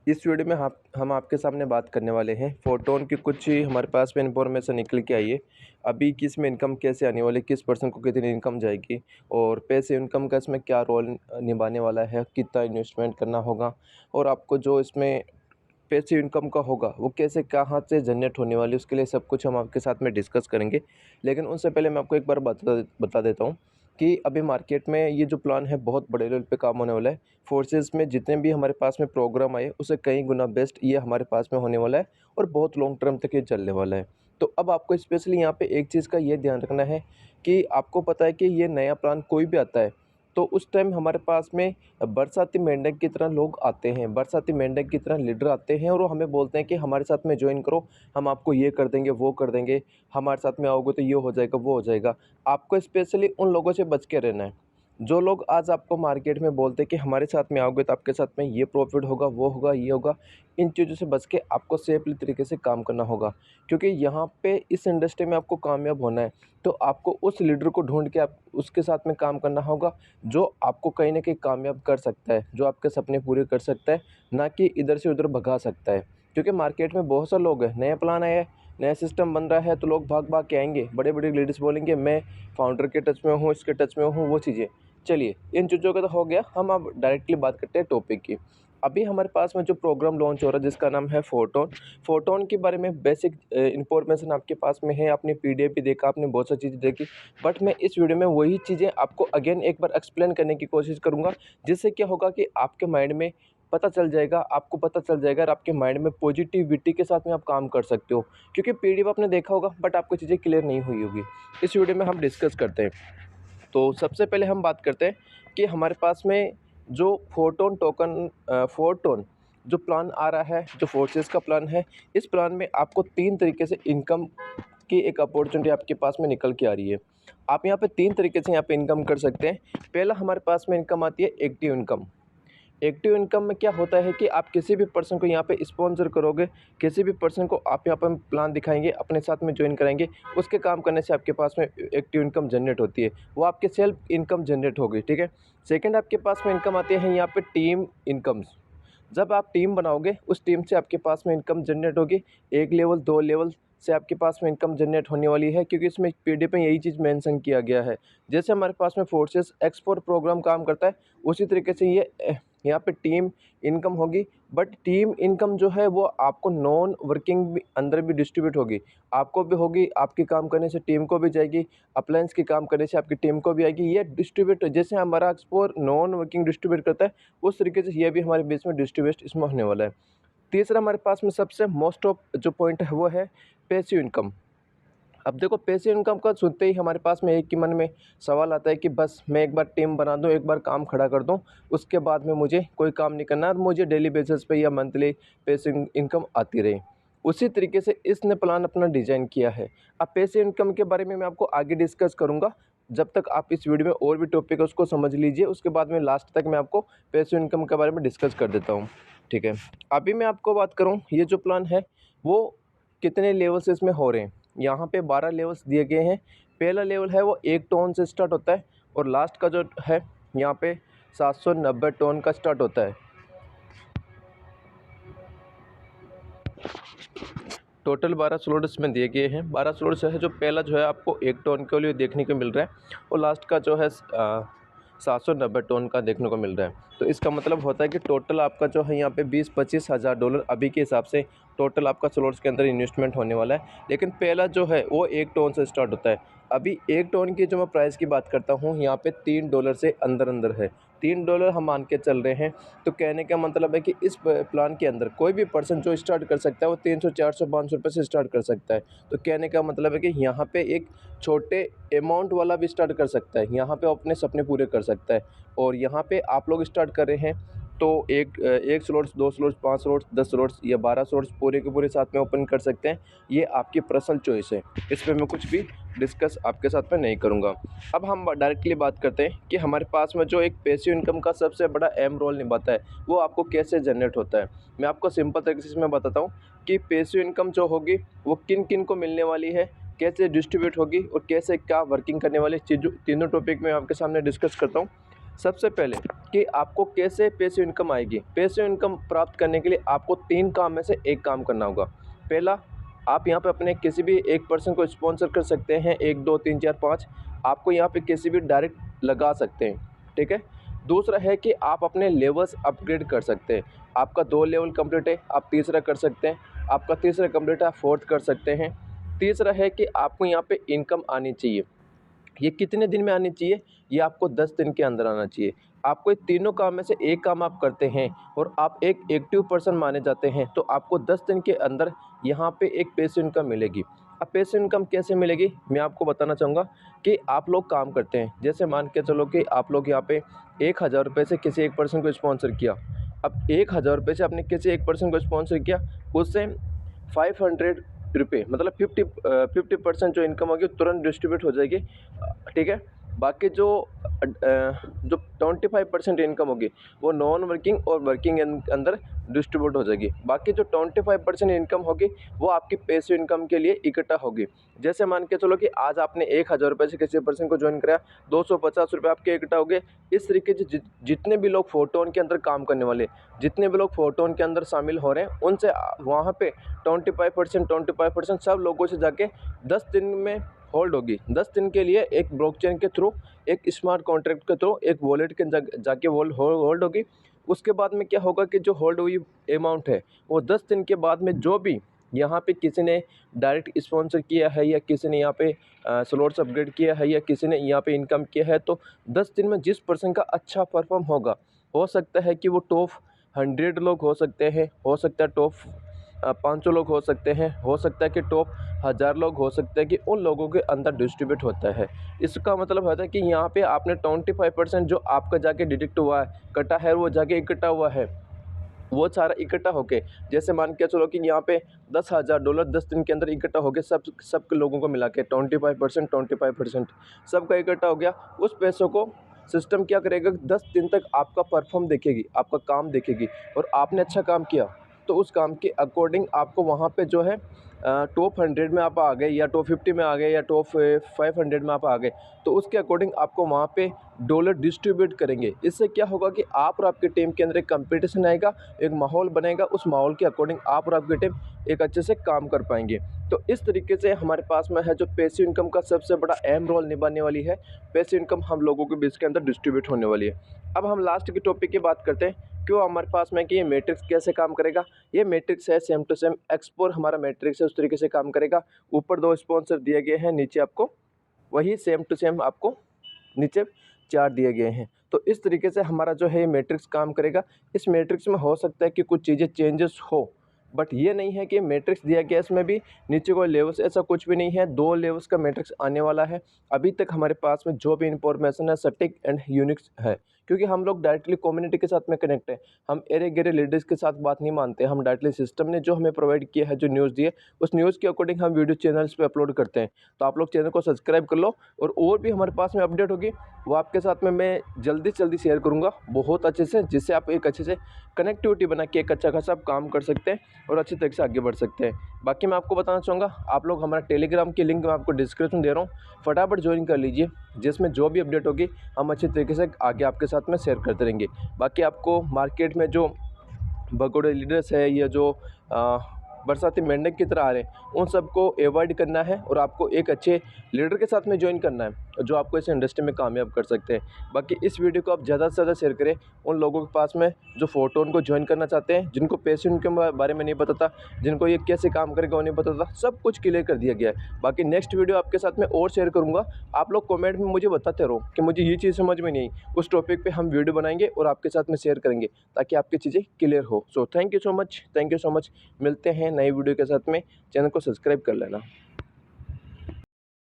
इस वीडियो में हम आपके सामने बात करने वाले हैं फोटोन की कुछ ही हमारे पास में इन्फॉर्मेशन निकल के आई है। अभी किस में इनकम कैसे आने वाली, किस पर्सन को कितनी इनकम जाएगी और पैसे इनकम का इसमें क्या रोल निभाने वाला है, कितना इन्वेस्टमेंट करना होगा और आपको जो इसमें पैसिव इनकम का होगा वो कैसे कहाँ से जनरेट होने वाली, उसके लिए सब कुछ हम आपके साथ में डिस्कस करेंगे। लेकिन उससे पहले मैं आपको एक बार बता देता हूँ कि अभी मार्केट में ये जो प्लान है बहुत बड़े लेवल पे काम होने वाला है। फोर्सेस में जितने भी हमारे पास में प्रोग्राम आए उससे कई गुना बेस्ट ये हमारे पास में होने वाला है और बहुत लॉन्ग टर्म तक ये चलने वाला है। तो अब आपको स्पेशली यहाँ पे एक चीज़ का ये ध्यान रखना है कि आपको पता है कि ये नया प्लान कोई भी आता है तो उस टाइम हमारे पास में बरसाती मेंढक की तरह लोग आते हैं, बरसाती मेंढक की तरह लीडर आते हैं और वो हमें बोलते हैं कि हमारे साथ में ज्वाइन करो, हम आपको ये कर देंगे, वो कर देंगे, हमारे साथ में आओगे तो ये हो जाएगा, वो हो जाएगा। आपको स्पेशली उन लोगों से बच के रहना है। जो लोग आज आपको मार्केट में बोलते हैं कि हमारे साथ में आओगे तो आपके साथ में ये प्रॉफिट होगा, वो होगा, ये होगा, इन चीज़ों से बच के आपको सेफली तरीके से काम करना होगा। क्योंकि यहाँ पे इस इंडस्ट्री में आपको कामयाब होना है तो आपको उस लीडर को ढूंढ के आप उसके साथ में काम करना होगा जो आपको कहीं ना कहीं कामयाब कर सकता है, जो आपके सपने पूरे कर सकता है, ना कि इधर से उधर भगा सकता है। क्योंकि मार्केट में बहुत सारे लोग हैं, नया प्लान आया है, नया सिस्टम बन रहा है तो लोग भाग भाग के आएंगे, बड़े बड़े लीडर्स बोलेंगे मैं फाउंडर के टच में हूँ, इसके टच में हूँ, वो चीज़ें। चलिए इन चीज़ों का तो हो गया, हम अब डायरेक्टली बात करते हैं टॉपिक की। अभी हमारे पास में जो प्रोग्राम लॉन्च हो रहा है जिसका नाम है फोटोन। फोटोन के बारे में बेसिक इन्फॉर्मेशन आपके पास में है, आपने पीडीएफ भी देखा, आपने बहुत सारी चीज़ें देखी। बट मैं इस वीडियो में वही चीज़ें आपको अगेन एक बार एक्सप्लेन करने की कोशिश करूँगा, जिससे क्या होगा कि आपके माइंड में पता चल जाएगा, आपको पता चल जाएगा और आपके माइंड में पॉजिटिविटी के साथ में आप काम कर सकते हो। क्योंकि पीडीएफ आपने देखा होगा बट आपको चीज़ें क्लियर नहीं हुई होगी। इस वीडियो में हम डिस्कस करते हैं। तो सबसे पहले हम बात करते हैं कि हमारे पास में जो फोटोन टोकन फोटोन जो प्लान आ रहा है, जो फोर्सेस का प्लान है, इस प्लान में आपको 3 तरीके से इनकम की एक अपॉर्चुनिटी आपके पास में निकल के आ रही है। आप यहाँ पे 3 तरीके से यहाँ पे इनकम कर सकते हैं। पहला हमारे पास में इनकम आती है एक्टिव इनकम। एक्टिव इनकम में क्या होता है कि आप किसी भी पर्सन को यहाँ पे स्पॉन्सर करोगे, किसी भी पर्सन को आप यहाँ पर प्लान दिखाएंगे, अपने साथ में ज्वाइन कराएंगे, उसके काम करने से आपके पास में एक्टिव इनकम जनरेट होती है, वो आपके सेल्फ इनकम जनरेट होगी। ठीक है। सेकंड आपके पास में इनकम आती है यहाँ पे टीम इनकम्स। जब आप टीम बनाओगे उस टीम से आपके पास में इनकम जनरेट होगी, 1 लेवल 2 लेवल से आपके पास में इनकम जनरेट होने वाली है। क्योंकि इसमें पीडीएफ में यही चीज़ मेंशन किया गया है। जैसे हमारे पास में फोर्सेस एक्सपोर्ट प्रोग्राम काम करता है उसी तरीके से ये यहाँ पे टीम इनकम होगी। बट टीम इनकम जो है वो आपको नॉन वर्किंग भी अंदर भी डिस्ट्रीब्यूट होगी, आपको भी होगी, आपके काम करने से टीम को भी जाएगी, अप्लायंस के काम करने से आपकी टीम को भी आएगी। ये डिस्ट्रीब्यूट जैसे हमारा एक्सपोर्ट नॉन वर्किंग डिस्ट्रीब्यूट करता है उस तरीके से ये भी हमारे बीच में डिस्ट्रीब्यूट इसमें होने वाला है। तीसरा हमारे पास में सबसे मोस्ट ऑफ जो पॉइंट है वो है पैसिव इनकम। अब देखो पैसिव इनकम का सुनते ही हमारे पास में एक ही मन में सवाल आता है कि बस मैं एक बार टीम बना दूं, एक बार काम खड़ा कर दूं, उसके बाद में मुझे कोई काम नहीं करना और मुझे डेली बेसिस पे या मंथली पैसिव इनकम आती रहे। उसी तरीके से इसने प्लान अपना डिजाइन किया है। अब पैसिव इनकम के बारे में मैं आपको आगे डिस्कस करूंगा। जब तक आप इस वीडियो में और भी टॉपिक है उसको समझ लीजिए, उसके बाद में लास्ट तक मैं आपको पैसिव इनकम के बारे में डिस्कस कर देता हूँ। ठीक है। अभी मैं आपको बात करूँ ये जो प्लान है वो कितने लेवल से इसमें हो रहे हैं। यहाँ पे 12 लेवल्स दिए गए हैं। पहला लेवल है वो 1 टोन से स्टार्ट होता है और लास्ट का जो है यहाँ पे 790 टोन का स्टार्ट होता है। टोटल 12 स्लॉट्स में दिए गए हैं। 12 स्लॉट्स है, जो पहला जो है आपको 1 टोन के लिए देखने को मिल रहा है और लास्ट का जो है 790 टोन का देखने को मिल रहा है। तो इसका मतलब होता है कि टोटल आपका जो है यहाँ पे 20-25 हज़ार डॉलर अभी के हिसाब से टोटल आपका स्लॉट्स के अंदर इन्वेस्टमेंट होने वाला है। लेकिन पहला जो है वो 1 टोन से स्टार्ट होता है। अभी 1 टोन की जो मैं प्राइस की बात करता हूँ यहाँ पे $3 से अंदर अंदर है। $3 हम मान के चल रहे हैं। तो कहने का मतलब है कि इस प्लान के अंदर कोई भी पर्सन जो स्टार्ट कर सकता है वो 300 400 500 रुपये से स्टार्ट कर सकता है। तो कहने का मतलब है कि यहाँ पे एक छोटे अमाउंट वाला भी स्टार्ट कर सकता है, यहाँ पे अपने सपने पूरे कर सकता है। और यहाँ पे आप लोग स्टार्ट कर रहे हैं तो एक स्लॉट्स, 2 स्लॉट्स, 5 स्लॉट्स, 10 स्लॉट्स या 12 स्लॉट्स पूरे के पूरे साथ में ओपन कर सकते हैं। ये आपकी पर्सनल चॉइस है, इस पर मैं कुछ भी डिस्कस आपके साथ में नहीं करूँगा। अब हम डायरेक्टली बात करते हैं कि हमारे पास में जो एक पैसिव इनकम का सबसे बड़ा अहम रोल निभाता है वो आपको कैसे जनरेट होता है। मैं आपको सिंपल तरीके से इसमें बताता हूँ कि पैसिव इनकम जो होगी वो किन किन को मिलने वाली है, कैसे डिस्ट्रीब्यूट होगी और कैसे क्या वर्किंग करने वाली चीज़ों, तीनों टॉपिक मैं आपके सामने डिस्कस करता हूँ। सबसे पहले कि आपको कैसे पैसिव इनकम आएगी। पैसिव इनकम प्राप्त करने के लिए आपको 3 काम में से 1 काम करना होगा। पहला, आप यहाँ पे अपने किसी भी एक पर्सन को स्पॉन्सर कर सकते हैं, 1, 2, 3, 4, 5 आपको यहाँ पे किसी भी डायरेक्ट लगा सकते हैं, ठीक है। दूसरा है कि आप अपने लेवल्स अपग्रेड कर सकते हैं। आपका 2 लेवल कंप्लीट है, आप तीसरा कर सकते हैं। आपका तीसरा कंप्लीट है, आप 4th कर सकते हैं। तीसरा है कि आपको यहाँ पे इनकम आनी चाहिए। ये कितने दिन में आनी चाहिए? ये आपको 10 दिन के अंदर आना चाहिए। आपको ये तीनों काम में से एक काम आप करते हैं और आप एक एक्टिव पर्सन माने जाते हैं, तो आपको 10 दिन के अंदर यहाँ पे एक पैसिव इनकम मिलेगी। अब पैसिव इनकम कैसे मिलेगी, मैं आपको बताना चाहूँगा कि आप लोग काम करते हैं। जैसे मान के चलो कि आप लोग यहाँ पे 1000 रुपये से किसी एक पर्सन को स्पॉन्सर किया। अब 1000 रुपये से आपने किसी एक पर्सन को स्पॉन्सर किया, उससे 500 रुपये मतलब 50% जो इनकम होगी तुरंत डिस्ट्रीब्यूट हो जाएगी, ठीक है। बाकी जो 25% इनकम होगी वो नॉन वर्किंग और वर्किंग अंदर डिस्ट्रीब्यूट हो जाएगी। बाकी जो 25% इनकम होगी वो आपकी पैसिव इनकम के लिए इकट्ठा होगी। जैसे मान के चलो कि आज आपने 1000 रुपये से किसी पर्सन को ज्वाइन कराया, 250 रुपये आपके इकट्ठा हो गए। इस तरीके से जितने भी लोग फोटोन के अंदर काम करने वाले, जितने भी लोग फोटोन के अंदर शामिल हो रहे हैं, उनसे वहाँ पे 25% सब लोगों से जाके 10 दिन में होल्ड होगी। 10 दिन के लिए एक ब्लॉकचेन के थ्रू, एक स्मार्ट कॉन्ट्रैक्ट के थ्रू, एक वॉलेट के जाके होल्ड होगी। उसके बाद में क्या होगा कि जो होल्ड हुई अमाउंट है वो 10 दिन के बाद में जो भी यहाँ पे किसी ने डायरेक्ट स्पॉन्सर किया है या किसी ने यहाँ पे स्लॉट्स अपग्रेड किया है या किसी ने यहाँ पे इनकम किया है, तो 10 दिन में जिस पर्सन का अच्छा परफॉर्म होगा, हो सकता है कि वो टॉप 100 लोग हो सकते हैं, हो सकता है टॉप 500 लोग हो सकते हैं, हो सकता है कि टॉप 1000 लोग हो सकते हैं, कि उन लोगों के अंदर डिस्ट्रीब्यूट होता है। इसका मतलब होता है कि यहाँ पे आपने 25% जो आपका जाके डिडक्ट हुआ है, कटा है, वो जाके इकट्ठा हुआ है, वो सारा इकट्ठा होके, जैसे मान के चलो कि यहाँ पे $10,000 10 दिन के अंदर इकट्ठा हो गया, सब लोगों को मिला के 25% सबका इकट्ठा हो गया। उस पैसों को सिस्टम क्या करेगा, 10 दिन तक आपका परफॉर्म देखेगी, आपका काम देखेगी, और आपने अच्छा काम किया तो उस काम के अकॉर्डिंग आपको वहाँ पे जो है टॉप 100 में आप आ गए या टॉप 50 में आ गए या टॉप 500 में आप आ गए, तो उसके अकॉर्डिंग आपको वहाँ पे डॉलर डिस्ट्रीब्यूट करेंगे। इससे क्या होगा कि आप और आपकी टीम के अंदर एक कंपटीशन आएगा, एक माहौल बनेगा, उस माहौल के अकॉर्डिंग आप और आपकी टीम एक अच्छे से काम कर पाएंगे। तो इस तरीके से हमारे पास में है जो पैसिव इनकम का सबसे बड़ा अहम रोल निभाने वाली है। पैसिव इनकम हम लोगों के बीच के अंदर डिस्ट्रीब्यूट होने वाली है। अब हम लास्ट के टॉपिक की बात करते हैं, क्यों हमारे पास में कि ये मैट्रिक्स कैसे काम करेगा। ये मैट्रिक्स है सेम टू सेम एक्सप्लोर हमारा मैट्रिक्स है, उस तरीके से काम करेगा। ऊपर 2 स्पॉन्सर दिए गए हैं, नीचे आपको वही सेम टू सेम आपको नीचे 4 दिए गए हैं। तो इस तरीके से हमारा जो है ये मैट्रिक्स काम करेगा। इस मैट्रिक्स में हो सकता है कि कुछ चीज़ें चेंजेस हो, बट ये नहीं है कि मैट्रिक्स दिया गया इसमें भी नीचे कोई लेवल्स, ऐसा कुछ भी नहीं है। 2 लेवल्स का मैट्रिक्स आने वाला है। अभी तक हमारे पास में जो भी इंफॉर्मेशन है सटीक एंड यूनिक है, क्योंकि हम लोग डायरेक्टली कम्युनिटी के साथ में कनेक्ट है। हम एरे गेरे लीडर्स के साथ बात नहीं मानते, हम डायरेक्टली सिस्टम ने जो हमें प्रोवाइड किया है, जो न्यूज़ दी है, उस न्यूज़ के अकॉर्डिंग हम वीडियो चैनल्स पे अपलोड करते हैं। तो आप लोग चैनल को सब्सक्राइब कर लो, और भी हमारे पास में अपडेट होगी वो आपके साथ में मैं जल्दी से जल्दी शेयर करूँगा बहुत अच्छे से, जिससे आप एक अच्छे से कनेक्टिविटी बना के एक अच्छा खासा आप काम कर सकते हैं और अच्छे तरीके से आगे बढ़ सकते हैं। बाकी मैं आपको बताना चाहूँगा, आप लोग हमारा टेलीग्राम की लिंक मैं आपको डिस्क्रिप्शन दे रहा हूँ, फटाफट ज्वाइन कर लीजिए, जिसमें जो भी अपडेट होगी हम अच्छे तरीके से आगे आपके साथ में शेयर करते रहेंगे। बाकी आपको मार्केट में जो भगोड़े लीडर्स है या जो बरसाती मेंढक की तरह आ रहे हैं, उन सबको अवॉइड करना है और आपको एक अच्छे लीडर के साथ में ज्वाइन करना है जो आपको इस इंडस्ट्री में कामयाब कर सकते हैं। बाकी इस वीडियो को आप ज़्यादा से ज़्यादा शेयर करें उन लोगों के पास में जो फोटोन को ज्वाइन करना चाहते हैं, जिनको पैसिव के बारे में नहीं पता था, जिनको ये कैसे काम करेगा वो नहीं पता था, सब कुछ क्लियर कर दिया गया है। बाकी नेक्स्ट वीडियो आपके साथ में और शेयर करूँगा। आप लोग कमेंट में मुझे बताते रहो कि मुझे ये चीज़ समझ में नहीं, उस टॉपिक पर हम वीडियो बनाएंगे और आपके साथ में शेयर करेंगे ताकि आपकी चीज़ें क्लियर हो। So thank you so much, मिलते हैं नई वीडियो के साथ में। चैनल को सब्सक्राइब कर लेना।